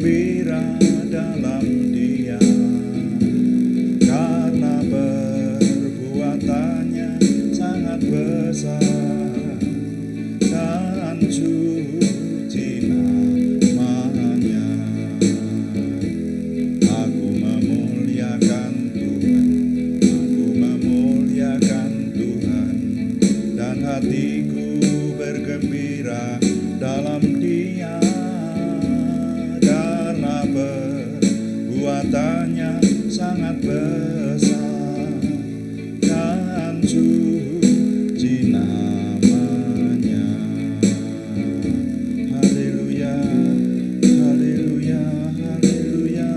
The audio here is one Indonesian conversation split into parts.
bergembira dalam Dia, karena perbuatannya sangat besar dan suci namanya. Aku memuliakan Tuhan, aku memuliakan Tuhan, dan hatiku bergembira dalam Dia, karena perbuatannya sangat besar dan suci namanya. Haleluya, haleluya, haleluya.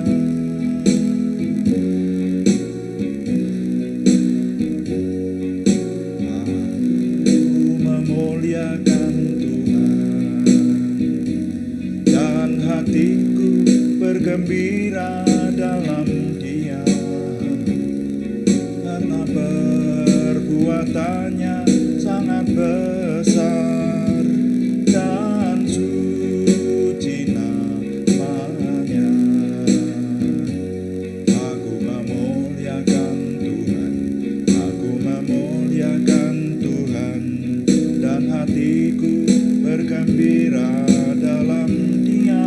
Aku memuliakan Tuhan, dan hatiku bergembira dalam Dia, karena perbuatannya sangat besar dan suci namanya. Aku memuliakan Tuhan, aku memuliakan Tuhan, dan hatiku bergembira dalam Dia,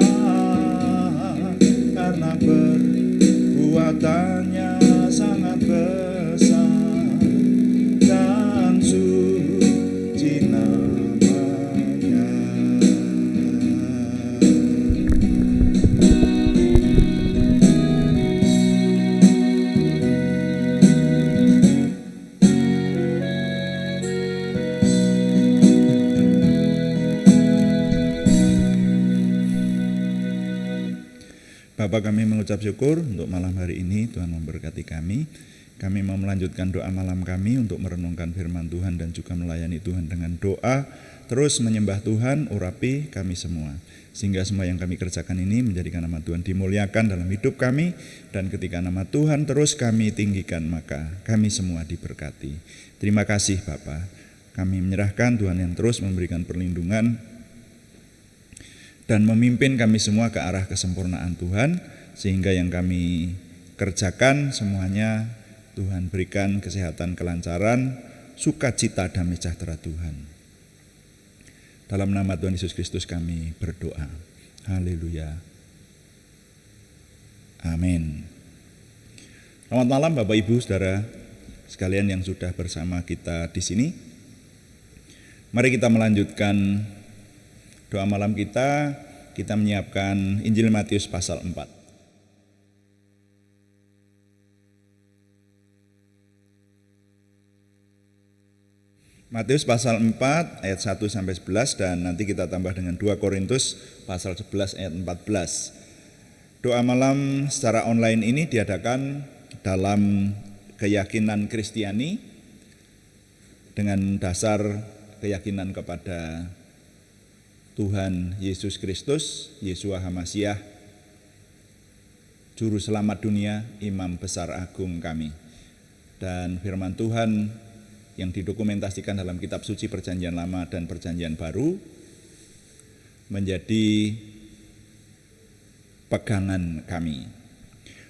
karena perbuatannya sangat besar dan suci namanya. Bapa, kami mengucap syukur untuk malam hari ini. Tuhan memberkati kami. Kami mau melanjutkan doa malam kami untuk merenungkan firman Tuhan dan juga melayani Tuhan dengan doa. Terus menyembah Tuhan, urapi kami semua. Sehingga semua yang kami kerjakan ini menjadikan nama Tuhan dimuliakan dalam hidup kami. Dan ketika nama Tuhan terus kami tinggikan, maka kami semua diberkati. Terima kasih Bapa. Kami menyerahkan Tuhan yang terus memberikan perlindungan dan memimpin kami semua ke arah kesempurnaan Tuhan, sehingga yang kami kerjakan semuanya Tuhan berikan kesehatan, kelancaran, sukacita, damai sejahtera Tuhan. Dalam nama Tuhan Yesus Kristus kami berdoa. Haleluya. Amin. Selamat malam Bapak Ibu Saudara sekalian yang sudah bersama kita di sini. Mari kita melanjutkan doa malam kita menyiapkan Injil Matius pasal 4. Matius pasal 4 ayat 1 sampai 11 dan nanti kita tambah dengan 2 Korintus pasal 11 ayat 14. Doa malam secara online ini diadakan dalam keyakinan Kristiani dengan dasar keyakinan kepada Tuhan Yesus Kristus, Yeshua HaMasyiah, Juru Selamat dunia, Imam Besar Agung kami. Dan firman Tuhan yang didokumentasikan dalam kitab suci Perjanjian Lama dan Perjanjian Baru menjadi pegangan kami.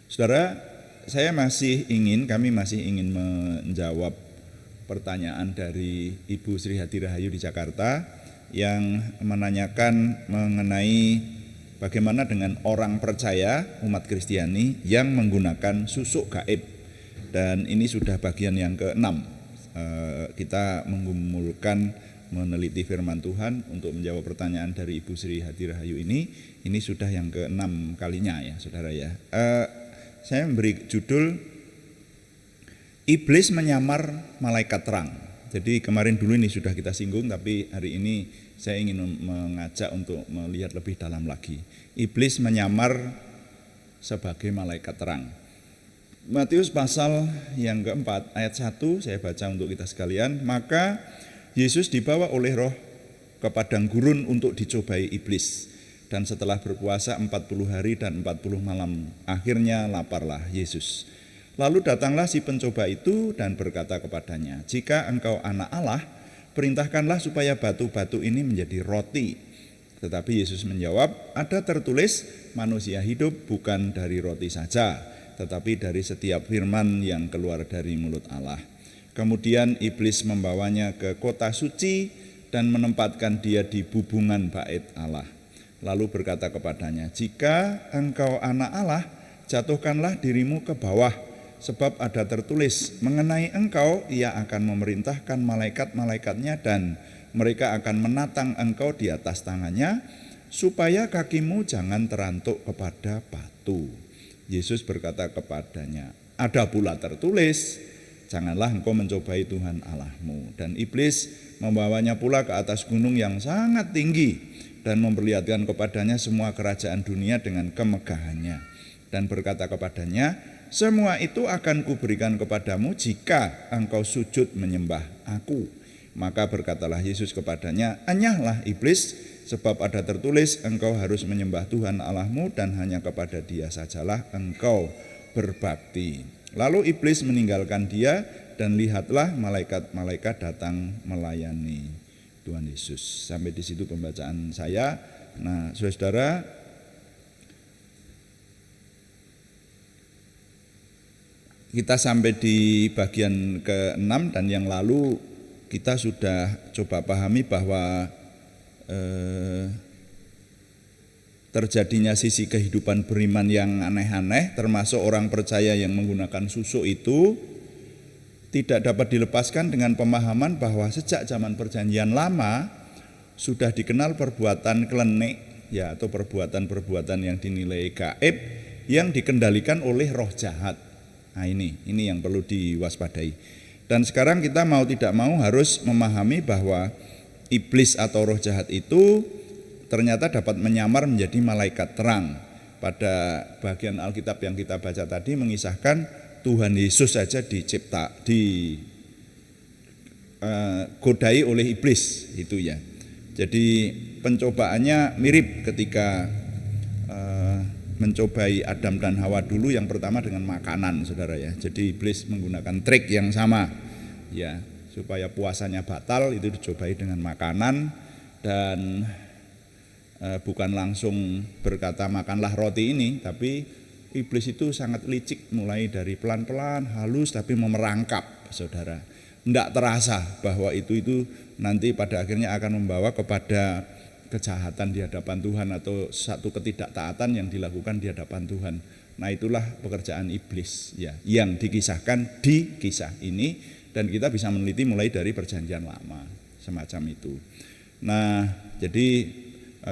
Saudara, kami masih ingin menjawab pertanyaan dari Ibu Sri Hadi Rahayu di Jakarta yang menanyakan mengenai bagaimana dengan orang percaya umat Kristiani yang menggunakan susuk gaib. Dan ini sudah bagian yang ke-6. Kita mengumpulkan meneliti firman Tuhan untuk menjawab pertanyaan dari Ibu Sri Hadi Rahayu ini. Ini sudah yang ke-6 kalinya ya saudara ya. Saya memberi judul Iblis menyamar malaikat terang. Jadi kemarin dulu ini sudah kita singgung, tapi hari ini saya ingin mengajak untuk melihat lebih dalam lagi. Iblis menyamar sebagai malaikat terang. Matius pasal yang keempat ayat 1 saya baca untuk kita sekalian. Maka Yesus dibawa oleh Roh ke padang gurun untuk dicobai iblis. Dan setelah berpuasa 40 hari dan 40 malam, akhirnya laparlah Yesus. Lalu datanglah si pencoba itu dan berkata kepadanya, "Jika engkau anak Allah, perintahkanlah supaya batu-batu ini menjadi roti." Tetapi Yesus menjawab, ada tertulis manusia hidup bukan dari roti saja, tetapi dari setiap firman yang keluar dari mulut Allah. Kemudian iblis membawanya ke kota suci dan menempatkan dia di bubungan bait Allah. Lalu berkata kepadanya, jika engkau anak Allah, jatuhkanlah dirimu ke bawah, sebab ada tertulis, mengenai engkau ia akan memerintahkan malaikat-malaikatnya dan mereka akan menatang engkau di atas tangannya, supaya kakimu jangan terantuk kepada batu. Yesus berkata kepadanya, ada pula tertulis, janganlah engkau mencobai Tuhan Allahmu. Dan iblis membawanya pula ke atas gunung yang sangat tinggi dan memperlihatkan kepadanya semua kerajaan dunia dengan kemegahannya. Dan berkata kepadanya, semua itu akan kuberikan kepadamu jika engkau sujud menyembah aku. Maka berkatalah Yesus kepadanya, enyahlah iblis, sebab ada tertulis, engkau harus menyembah Tuhan Allahmu dan hanya kepada Dia sajalah engkau berbakti. Lalu iblis meninggalkan dia dan lihatlah malaikat-malaikat datang melayani Tuhan Yesus. Sampai di situ pembacaan saya. Nah, saudara, kita sampai di bagian ke-6 dan yang lalu kita sudah coba pahami bahwa terjadinya sisi kehidupan beriman yang aneh-aneh, termasuk orang percaya yang menggunakan susuk itu tidak dapat dilepaskan dengan pemahaman bahwa sejak zaman perjanjian lama sudah dikenal perbuatan klenik ya, atau perbuatan-perbuatan yang dinilai gaib yang dikendalikan oleh roh jahat. Nah, ini yang perlu diwaspadai. Dan sekarang kita mau tidak mau harus memahami bahwa iblis atau roh jahat itu ternyata dapat menyamar menjadi malaikat terang. Pada bagian Alkitab yang kita baca tadi mengisahkan Tuhan Yesus saja digodai oleh iblis itu ya. Jadi pencobaannya mirip ketika mencobai Adam dan Hawa dulu, yang pertama dengan makanan, saudara ya. Jadi iblis menggunakan trik yang sama ya, supaya puasanya batal, itu dicobai dengan makanan. Dan bukan langsung berkata makanlah roti ini, tapi iblis itu sangat licik, mulai dari pelan-pelan, halus, tapi memerangkap, saudara. Tidak terasa bahwa itu nanti pada akhirnya akan membawa kepada kejahatan di hadapan Tuhan atau satu ketidaktaatan yang dilakukan di hadapan Tuhan. Nah, itulah pekerjaan iblis ya, yang dikisahkan di kisah ini, dan kita bisa meneliti mulai dari perjanjian lama semacam itu. Nah, jadi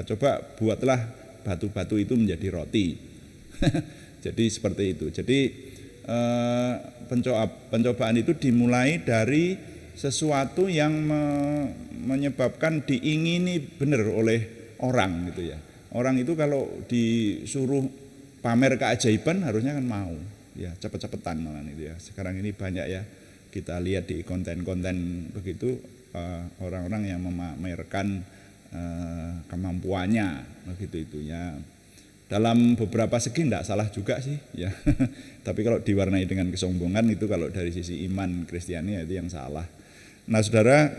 coba buatlah batu-batu itu menjadi roti. Jadi seperti itu. Jadi pencobaan itu dimulai dari sesuatu yang menyebabkan diingini benar oleh orang gitu ya. Orang itu kalau disuruh pamer keajaiban harusnya kan mau ya, cepet-cepetan malah itu ya. Sekarang ini banyak ya kita lihat di konten-konten begitu, orang-orang yang memamerkan kemampuannya begitu itu ya. Dalam beberapa segi tidak salah juga sih ya. Tapi kalau diwarnai dengan kesombongan itu kalau dari sisi iman Kristiani itu yang salah. Nah, saudara,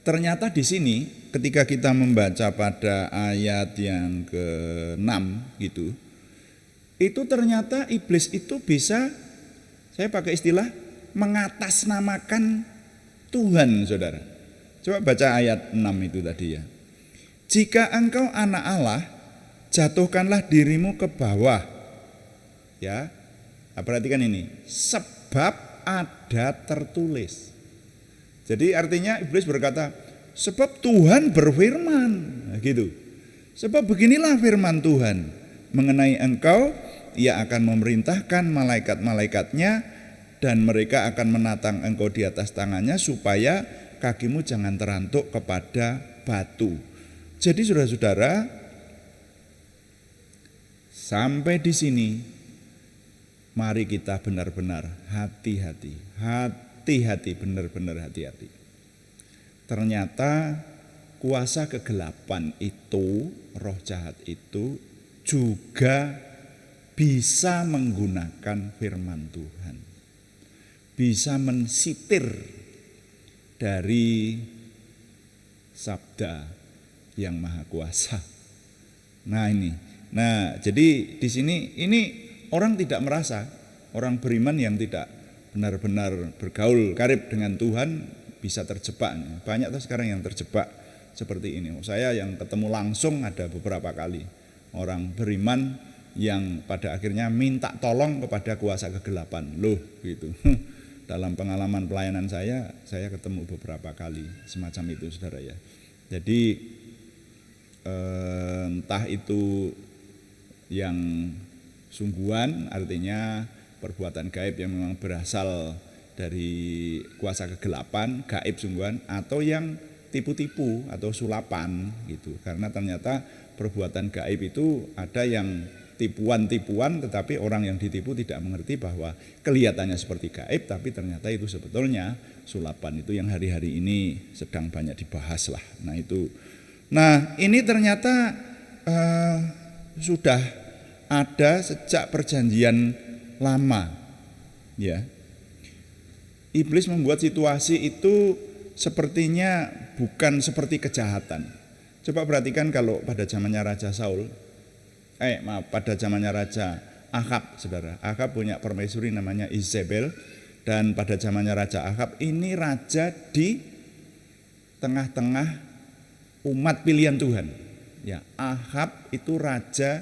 ternyata di sini ketika kita membaca pada ayat yang ke-6 gitu, itu ternyata iblis itu bisa, saya pakai istilah, mengatasnamakan Tuhan, saudara. Coba baca ayat 6 itu tadi ya. Jika engkau anak Allah, jatuhkanlah dirimu ke bawah. Ya. Nah, perhatikan ini, sebab ada tertulis. Jadi artinya iblis berkata, sebab Tuhan berfirman, nah, gitu. Sebab beginilah firman Tuhan, mengenai engkau, ia akan memerintahkan malaikat-malaikatnya dan mereka akan menatang engkau di atas tangannya supaya kakimu jangan terantuk kepada batu. Jadi saudara-saudara, sampai di sini mari kita benar-benar hati-hati, benar-benar hati-hati. Ternyata kuasa kegelapan itu, roh jahat itu juga bisa menggunakan firman Tuhan, bisa mensitir dari Sabda yang Maha Kuasa. Nah ini, jadi di sini ini orang tidak merasa, orang beriman yang tidak benar-benar bergaul karib dengan Tuhan bisa terjebak. Banyak tuh sekarang yang terjebak seperti ini. Saya yang ketemu langsung ada beberapa kali orang beriman yang pada akhirnya minta tolong kepada kuasa kegelapan. Loh gitu. Dalam pengalaman pelayanan saya ketemu beberapa kali semacam itu, saudara ya. Jadi entah itu yang sungguhan, artinya perbuatan gaib yang memang berasal dari kuasa kegelapan, gaib sungguhan, atau yang tipu-tipu atau sulapan gitu. Karena ternyata perbuatan gaib itu ada yang tipuan-tipuan, tetapi orang yang ditipu tidak mengerti bahwa kelihatannya seperti gaib, tapi ternyata itu sebetulnya sulapan. Itu yang hari-hari ini sedang banyak dibahas lah. Nah ini ternyata sudah ada sejak perjanjian lama, ya. Iblis membuat situasi itu sepertinya bukan seperti kejahatan. Coba perhatikan kalau pada zamannya Raja Saul, pada zamannya Raja Ahab, saudara. Ahab punya permaisuri namanya Izebel, dan pada zamannya Raja Ahab ini raja di tengah-tengah umat pilihan Tuhan. Ya, Ahab itu raja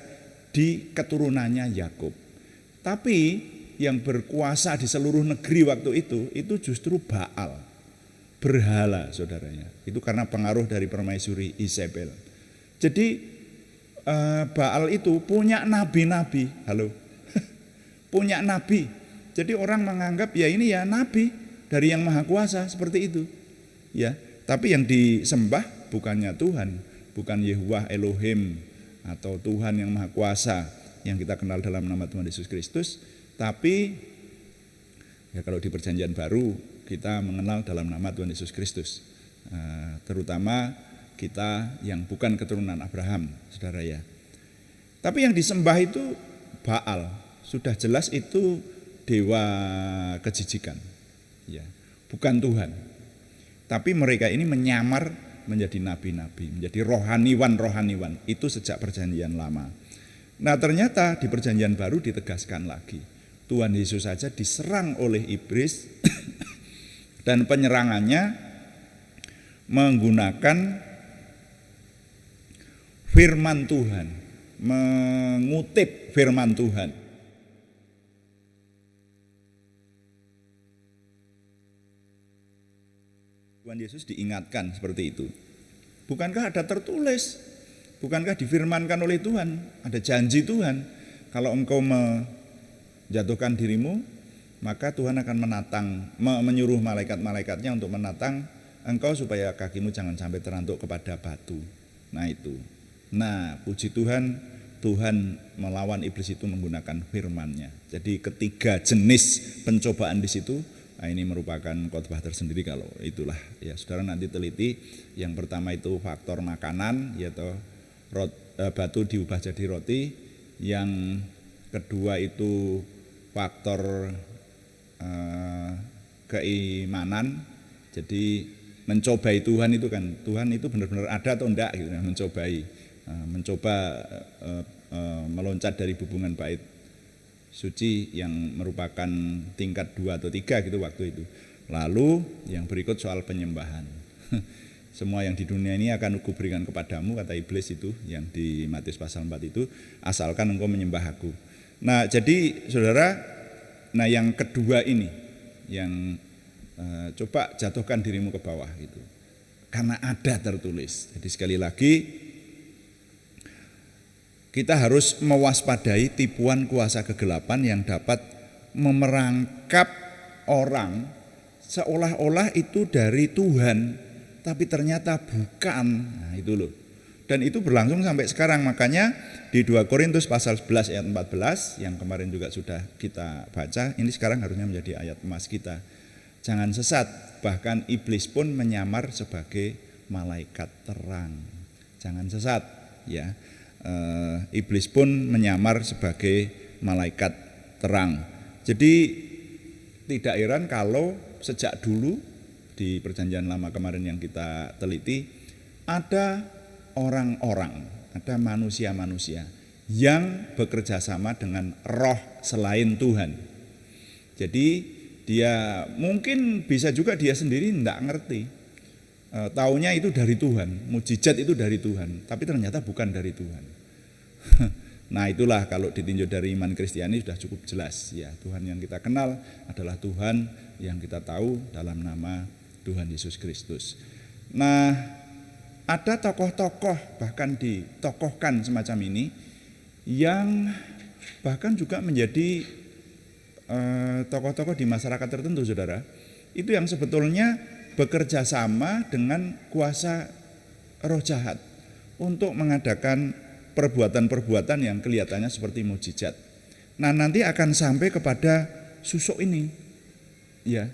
di keturunannya Yakub. Tapi yang berkuasa di seluruh negeri waktu itu justru Baal, berhala, saudaranya. Itu karena pengaruh dari permaisuri Izebel. Jadi Baal itu punya nabi-nabi, punya nabi. Jadi orang menganggap ya ini ya nabi dari yang maha kuasa seperti itu, ya. Tapi yang disembah bukannya Tuhan, bukan Yehuwah Elohim atau Tuhan yang maha kuasa yang kita kenal dalam nama Tuhan Yesus Kristus. Tapi ya kalau di Perjanjian Baru kita mengenal dalam nama Tuhan Yesus Kristus, terutama kita yang bukan keturunan Abraham, saudara ya. Tapi yang disembah itu Baal, sudah jelas itu dewa kejijikan, ya, bukan Tuhan. Tapi mereka ini menyamar menjadi nabi-nabi, menjadi rohaniwan. Itu sejak perjanjian lama. Nah ternyata di perjanjian baru ditegaskan lagi, Tuhan Yesus saja diserang oleh iblis dan penyerangannya menggunakan firman Tuhan, mengutip firman Tuhan. Tuhan Yesus diingatkan seperti itu. Bukankah ada tertulis? Bukankah difirmankan oleh Tuhan? Ada janji Tuhan, kalau engkau menjatuhkan dirimu, maka Tuhan akan menyuruh malaikat-malaikatnya untuk menatang engkau supaya kakimu jangan sampai terantuk kepada batu. Nah itu. Nah puji Tuhan, Tuhan melawan iblis itu menggunakan firman-Nya. Jadi ketiga jenis pencobaan di situ, nah ini merupakan khotbah tersendiri kalau itulah ya, saudara nanti teliti. Yang pertama itu faktor makanan, yaitu batu diubah jadi roti. Yang kedua itu faktor keimanan. Jadi mencobai Tuhan itu kan, Tuhan itu benar-benar ada atau enggak gitu, mencoba meloncat dari hubungan bait suci yang merupakan tingkat 2 atau 3 gitu waktu itu. Lalu yang berikut soal penyembahan. Semua yang di dunia ini akan aku berikan kepadamu, kata iblis itu yang di Matius pasal 4 itu, asalkan engkau menyembah aku. Nah jadi saudara, nah yang kedua ini yang coba jatuhkan dirimu ke bawah gitu, karena ada tertulis. Jadi sekali lagi kita harus mewaspadai tipuan kuasa kegelapan yang dapat memerangkap orang seolah-olah itu dari Tuhan, tapi ternyata bukan. Nah itu loh. Dan itu berlangsung sampai sekarang. Makanya di 2 Korintus pasal 11 ayat 14 yang kemarin juga sudah kita baca, ini sekarang harusnya menjadi ayat emas kita. Jangan sesat, bahkan iblis pun menyamar sebagai malaikat terang. Jangan sesat, ya. Iblis pun menyamar sebagai malaikat terang. Jadi tidak heran kalau sejak dulu di perjanjian lama kemarin yang kita teliti, ada orang-orang, ada manusia-manusia yang bekerja sama dengan roh selain Tuhan. Jadi dia mungkin bisa juga dia sendiri tidak ngerti, taunya itu dari Tuhan, mukjizat itu dari Tuhan, tapi ternyata bukan dari Tuhan. Nah itulah kalau ditinjau dari iman Kristiani sudah cukup jelas ya, Tuhan yang kita kenal adalah Tuhan yang kita tahu dalam nama Tuhan Yesus Kristus. Nah ada tokoh-tokoh bahkan ditokohkan semacam ini yang bahkan juga menjadi tokoh-tokoh di masyarakat tertentu, saudara, itu yang sebetulnya bekerja sama dengan kuasa roh jahat untuk mengadakan perbuatan-perbuatan yang kelihatannya seperti mukjizat. Nah nanti akan sampai kepada susuk ini, ya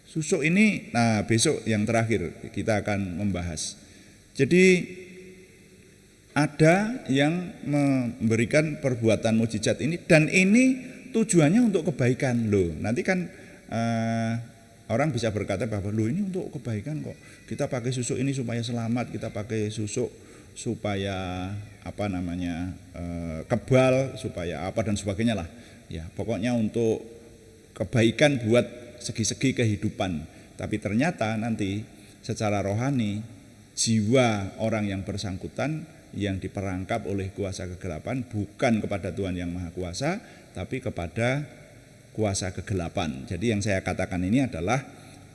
susuk ini. Nah besok yang terakhir kita akan membahas. Jadi ada yang memberikan perbuatan mukjizat ini dan ini tujuannya untuk kebaikan loh. Nanti kan orang bisa berkata bahwa loh ini untuk kebaikan kok. Kita pakai susuk ini supaya selamat, kita pakai susuk supaya kebal, supaya apa dan sebagainya lah. Ya, pokoknya untuk kebaikan buat segi-segi kehidupan. Tapi ternyata nanti secara rohani jiwa orang yang bersangkutan yang diperangkap oleh kuasa kegelapan bukan kepada Tuhan yang Maha Kuasa, tapi kepada kuasa kegelapan. Jadi yang saya katakan ini adalah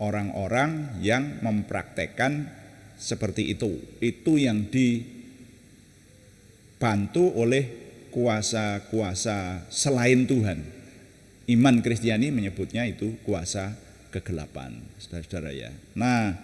orang-orang yang mempraktekkan seperti itu. Itu yang dibantu oleh kuasa-kuasa selain Tuhan. Iman Kristiani menyebutnya itu kuasa kegelapan, saudara-saudara ya. Nah,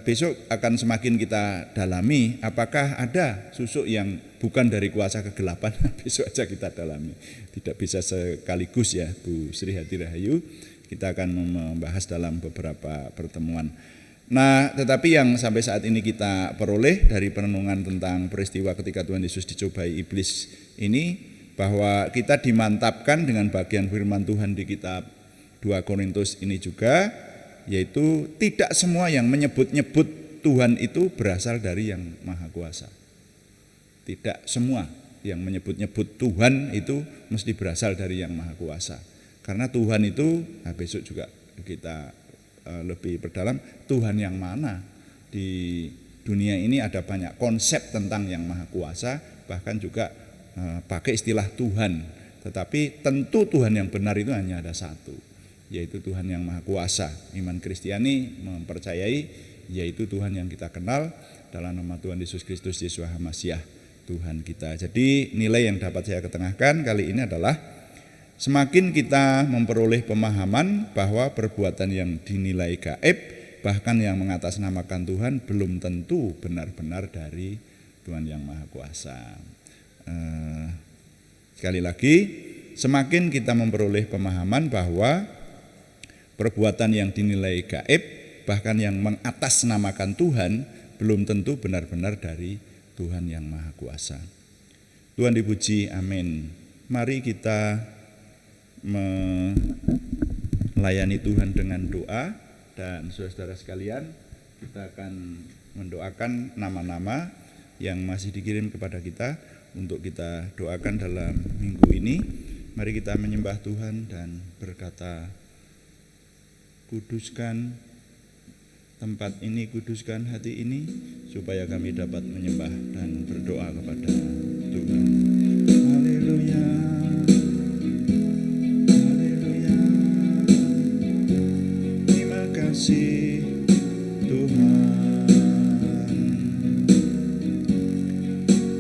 besok akan semakin kita dalami apakah ada susuk yang bukan dari kuasa kegelapan. Besok aja kita dalami, tidak bisa sekaligus ya Bu Sri Hati Rahayu, kita akan membahas dalam beberapa pertemuan. Nah tetapi yang sampai saat ini kita peroleh dari perenungan tentang peristiwa ketika Tuhan Yesus dicobai iblis ini, bahwa kita dimantapkan dengan bagian firman Tuhan di kitab 2 Korintus ini juga, yaitu tidak semua yang menyebut-nyebut Tuhan itu berasal dari yang Maha Kuasa. Tidak semua yang menyebut-nyebut Tuhan itu mesti berasal dari yang Maha Kuasa. Karena Tuhan itu, nah besok juga kita lebih berdalam, Tuhan yang mana. Di dunia ini ada banyak konsep tentang yang Maha Kuasa, bahkan juga pakai istilah Tuhan. Tetapi tentu Tuhan yang benar itu hanya ada satu, yaitu Tuhan yang Maha Kuasa. Iman Kristiani mempercayai yaitu Tuhan yang kita kenal dalam nama Tuhan Yesus Kristus Yeshua HaMasyiah, Tuhan kita. Jadi nilai yang dapat saya ketengahkan kali ini adalah semakin kita memperoleh pemahaman bahwa perbuatan yang dinilai gaib, bahkan yang mengatasnamakan Tuhan, belum tentu benar-benar dari Tuhan yang Maha Kuasa. Sekali lagi, semakin kita memperoleh pemahaman bahwa perbuatan yang dinilai gaib, bahkan yang mengatasnamakan Tuhan, belum tentu benar-benar dari Tuhan yang Maha Kuasa. Tuhan dipuji, amin. Mari kita melayani Tuhan dengan doa, dan saudara-saudara sekalian, kita akan mendoakan nama-nama yang masih dikirim kepada kita untuk kita doakan dalam minggu ini. Mari kita menyembah Tuhan dan berkata, kuduskan tempat ini, kuduskan hati ini, supaya kami dapat menyembah dan berdoa kepada Tuhan. Haleluya. Kasih Tuhan,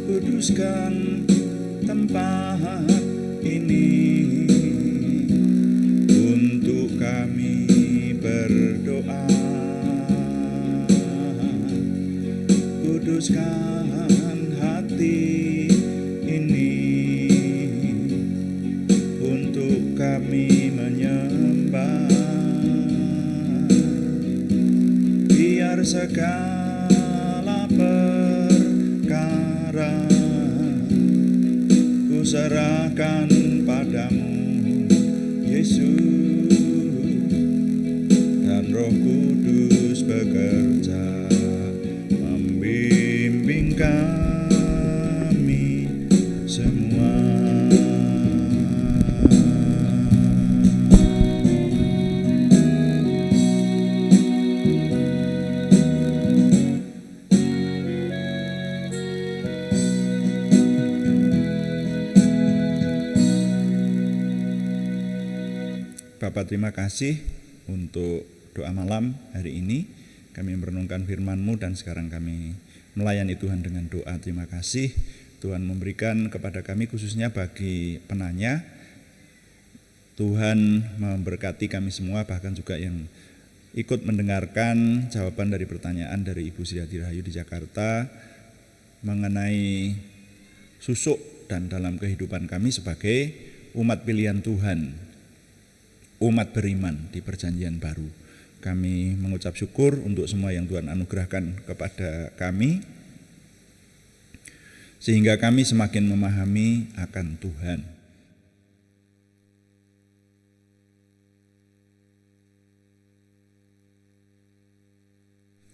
kuduskan tempat ini untuk kami berdoa. Kuduskan hati ini untuk kami menyembah. Biar segala perkara ku serahkan padamu, Yesus, dan Roh Kudus bekerja membimbing kami semua. Bapak, terima kasih untuk doa malam hari ini. Kami merenungkan firman-Mu dan sekarang kami melayani Tuhan dengan doa. Terima kasih Tuhan memberikan kepada kami, khususnya bagi penanya. Tuhan memberkati kami semua, bahkan juga yang ikut mendengarkan jawaban dari pertanyaan dari Ibu Sri Hadi Rahayu di Jakarta mengenai susuk dan dalam kehidupan kami sebagai umat pilihan Tuhan, umat beriman di perjanjian baru. Kami mengucap syukur untuk semua yang Tuhan anugerahkan kepada kami, sehingga kami semakin memahami akan Tuhan.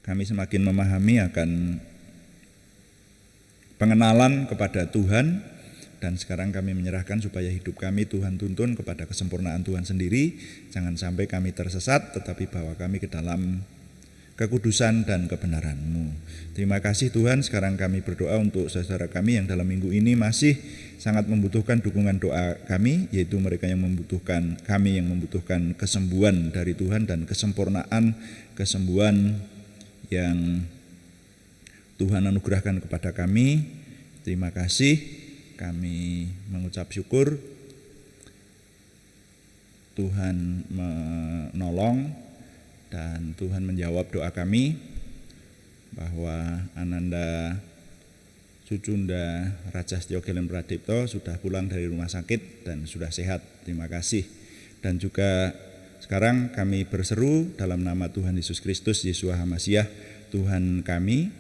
Kami semakin memahami akan pengenalan kepada Tuhan. Dan sekarang kami menyerahkan supaya hidup kami Tuhan tuntun kepada kesempurnaan Tuhan sendiri. Jangan sampai kami tersesat, tetapi bawa kami ke dalam kekudusan dan kebenaran-Mu. Terima kasih Tuhan. Sekarang kami berdoa untuk saudara kami yang dalam minggu ini masih sangat membutuhkan dukungan doa kami, yaitu mereka yang membutuhkan, kami yang membutuhkan kesembuhan dari Tuhan dan kesempurnaan kesembuhan yang Tuhan anugerahkan kepada kami. Terima kasih. Kami mengucap syukur Tuhan menolong dan Tuhan menjawab doa kami bahwa Ananda Cucunda Raja Setyo Gelen Pradipto sudah pulang dari rumah sakit dan sudah sehat. Terima kasih. Dan juga sekarang kami berseru dalam nama Tuhan Yesus Kristus, Yeshua HaMasyiah, Tuhan kami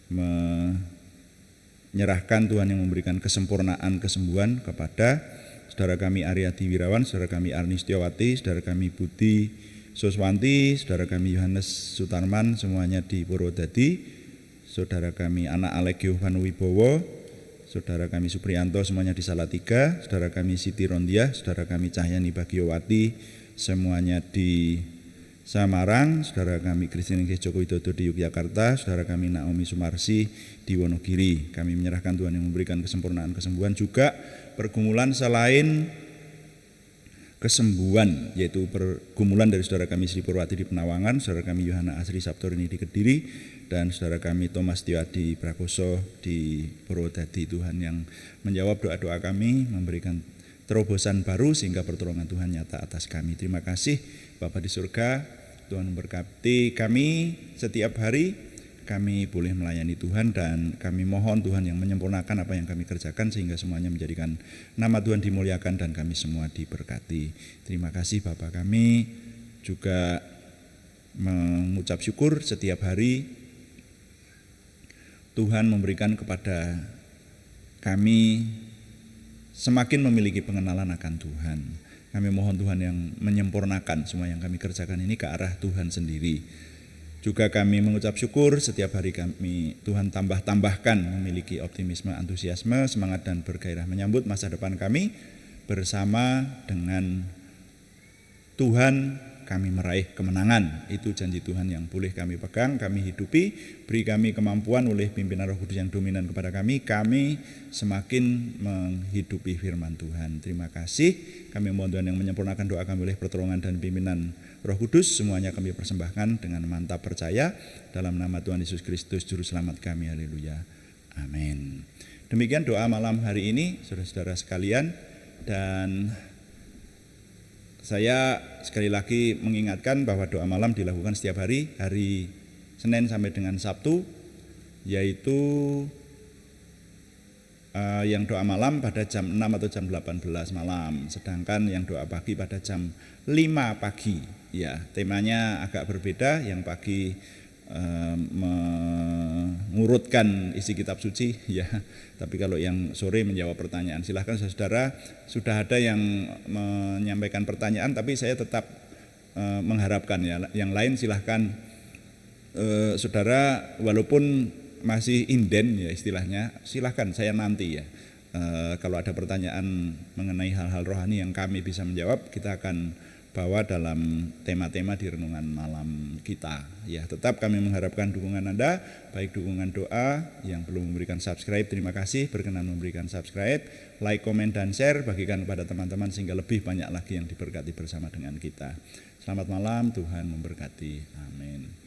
menyerahkan Tuhan yang memberikan kesempurnaan kesembuhan kepada saudara kami Aryadi Wirawan, saudara kami Arni Setiawati, saudara kami Budi Suswanti, saudara kami Yohanes Sutarman, semuanya di Purwodadi, saudara kami anak Alegio Vanuwibowo, saudara kami Supriyanto, semuanya di Salatiga, saudara kami Siti Rondiah, saudara kami Cahyani Bagiowati, semuanya di Samarang, saudara kami Christine Joko Widodo di Yogyakarta, saudara kami Naomi Sumarsi di Wonogiri. Kami menyerahkan Tuhan yang memberikan kesempurnaan kesembuhan, juga pergumulan selain kesembuhan, yaitu pergumulan dari saudara kami Sri Purwati di Penawangan, saudara kami Yohana Asri Sabtorini di Kediri, dan saudara kami Thomas Tioadi Prakoso di Purwodadi. Tuhan yang menjawab doa-doa kami, memberikan terobosan baru sehingga pertolongan Tuhan nyata atas kami. Terima kasih Bapa di surga, Tuhan memberkati kami setiap hari. Kami boleh melayani Tuhan dan kami mohon Tuhan yang menyempurnakan apa yang kami kerjakan sehingga semuanya menjadikan nama Tuhan dimuliakan dan kami semua diberkati. Terima kasih Bapa, kami juga mengucap syukur setiap hari Tuhan memberikan kepada kami semakin memiliki pengenalan akan Tuhan. Kami mohon Tuhan yang menyempurnakan semua yang kami kerjakan ini ke arah Tuhan sendiri. Juga kami mengucap syukur setiap hari kami Tuhan tambahkan memiliki optimisme, antusiasme, semangat dan bergairah menyambut masa depan kami bersama dengan Tuhan. Kami meraih kemenangan, itu janji Tuhan yang boleh kami pegang, kami hidupi. Beri kami kemampuan oleh pimpinan Roh Kudus yang dominan kepada kami semakin menghidupi firman Tuhan. Terima kasih. Kami mohon Tuhan yang menyempurnakan doa kami oleh pertolongan dan pimpinan Roh Kudus. Semuanya kami persembahkan dengan mantap percaya dalam nama Tuhan Yesus Kristus Juru Selamat kami. Haleluya. Amin. Demikian doa malam hari ini, saudara-saudara sekalian, dan saya sekali lagi mengingatkan bahwa doa malam dilakukan setiap hari Senin sampai dengan Sabtu, yaitu yang doa malam pada jam 6 atau jam 18 malam, sedangkan yang doa pagi pada jam 5 pagi. Ya, temanya agak berbeda. Yang pagi mengurutkan isi kitab suci, ya. Tapi kalau yang sore menjawab pertanyaan, silahkan saudara. Sudah ada yang menyampaikan pertanyaan, tapi saya tetap mengharapkan ya, yang lain silahkan saudara walaupun masih inden ya istilahnya, silahkan saya nanti ya. Kalau ada pertanyaan mengenai hal-hal rohani yang kami bisa menjawab, kita akan bawa dalam tema-tema di renungan malam kita. Ya, tetap kami mengharapkan dukungan Anda, baik dukungan doa. Yang belum memberikan subscribe, terima kasih, berkenan memberikan subscribe, like, komen, dan share, bagikan kepada teman-teman sehingga lebih banyak lagi yang diberkati bersama dengan kita. Selamat malam, Tuhan memberkati. Amin.